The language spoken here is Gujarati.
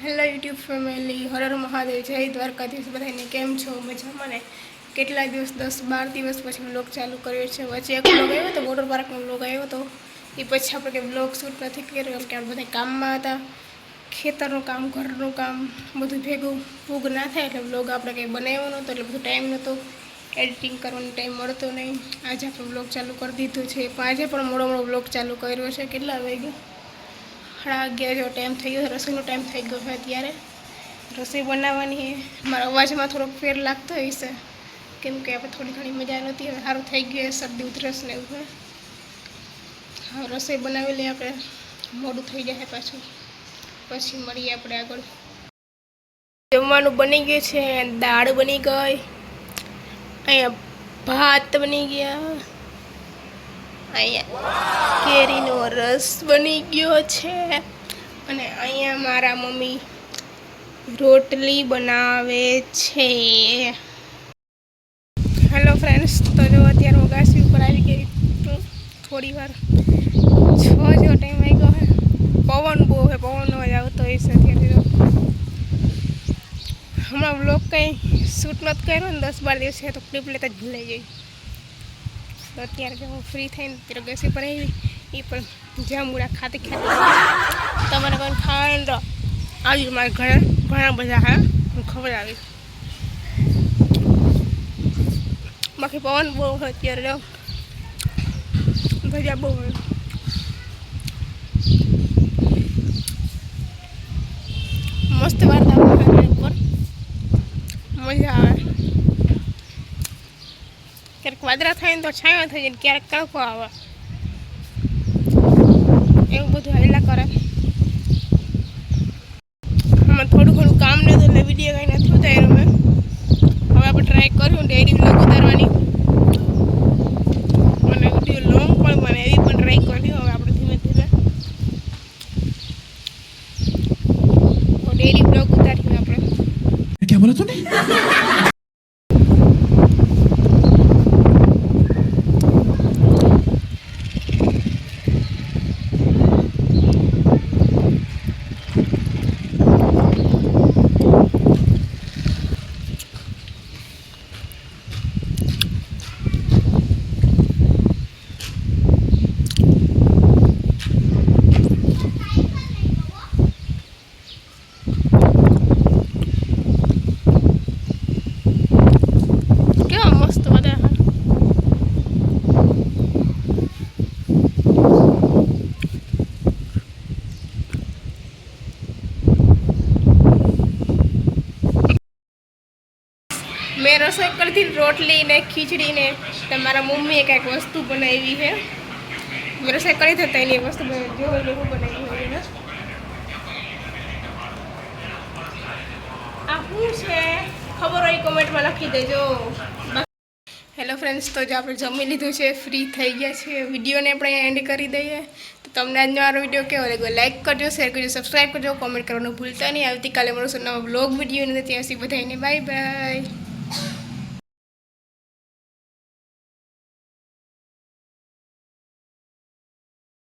હેલો યુટ્યુબ ફેમિલી, હર મહાદેવ, જય દ્વારકાધીશ. બધાને કેમ છો? મજામાં ને? કેટલા દિવસ 10-12 દિવસ પછી વ્લોગ ચાલુ કર્યો છે. વચ્ચે એક વ્લોગ આવ્યો હતો, વોટર પાર્કનો વ્લોગ આવ્યો હતો. એ પછી આપણે કંઈ વ્લોગ શૂટ નથી કર્યો કેમ કે આપણે બધા કામમાં હતા. ખેતરનું કામ, ઘરનું કામ બધું ભેગું ભૂગ ના થાય એટલે વ્લોગ આપણે કંઈ બનાવ્યો નહોતો, એટલે બધું ટાઈમ નહોતો, એડિટિંગ કરવાનો ટાઈમ મળતો નહીં. આજે આપણે વ્લોગ ચાલુ કરી દીધો છે, પણ આજે પણ મોડો વ્લોગ ચાલુ કર્યો છે. કેટલા વાગ્યા? 11:30 જેવો ટાઈમ થઈ ગયો. રસોઈનો ટાઈમ થઈ ગયો છે. અત્યારે રસોઈ બનાવવાની છે. મારા અવાજમાં થોડોક ફેર લાગતો હશે કેમ કે આપણે થોડી ઘણી મજા નહોતી. હવે સારું થઈ ગયું, શરદી ઉધરસ ને એવું છે. હા, રસોઈ બનાવી લઈએ, આપણે મોડું થઈ જાય પાછું, પછી મળીએ આપણે આગળ. જમવાનું બની ગયું છે. દાળ બની ગઈ, અહીંયા ભાત બની ગયા, અહીંયા કેરીનો રસ બની ગયો છે, અને અહીંયા મારા મમ્મી રોટલી બનાવે છે. હેલો ફ્રેન્ડ્સ, તો જો અત્યારે હું ગાસી ઉપર આવી ગઈ થોડી વાર. 6 જેવો ટાઈમ આવી ગયો છે. પવન બહુ છે, પવનનો અવાજ આવતો હોય છે. અત્યારે હમણાં વ્લોગ કંઈ શૂટ નથી કર્યો ને, 10-12 દિવસ છે તો ક્લિપ લેતા જ ભૂલાઈ ગઈ. તો અત્યારે જો હું ફ્રી થઈને ત્યારે ગેસી પર આવી, એ પણ જાંબુડા ખાતી તમારે કોઈ ખાઈને તો આવી મારા ઘરે ઘણા બધા હા હું ખબર આવી. બાકી પવન બહુ હોય અત્યારે, જો ભજીયા બહુ હોય. મસ્ત વાતાવરણ ઉપર મજા આવે. ક્યારેક વાદળા થાય ને તો છાંયો થઈ જાય, ક્યારેક તડકો આવે, એવું બધું હાલ્યા કરે. આમાં થોડું ઘણું કામ નહીં હતું એટલે વિડીયો કંઈ નથી ઉતાર્યો મેં. હવે આપણે ટ્રાય કર્યું ડેરી વ્લોગ ઉતારવાની, અને વિડીયો લોંગ પણ બને એવી પણ ટ્રાય કર્યું. હવે આપણે ધીમે ધીમે ડેરી વ્લોગ ઉતાર્યું આપણે. ક્યાં બોલા તું? મેં રસોઈ કરતી રોટલી ને ખીચડી ને મારા મમ્મીએ કંઈક વસ્તુ બનાવી છે. મેં રસોઈ કરી થતા એની વસ્તુ જેવું બનાવી હોય એને આ શું છે ખબર હોય કોમેન્ટમાં લખી દેજો. હેલો ફ્રેન્ડ્સ, તો જો આપણે જમી લીધું છે, ફ્રી થઈ ગયા છે. વિડીયોને આપણે એન્ડ કરી દઈએ. તો તમને આજનો મારો વિડીયો કેવો લાગ્યો લાઈક કરજો, શેર કરજો, સબસ્ક્રાઈબ કરજો, કોમેન્ટ કરવાનું ભૂલતા નહીં. આવતીકાલે મળશું નવા બ્લોગ વિડીયો નથી. ત્યાં સુધી બધાને બાય બાય.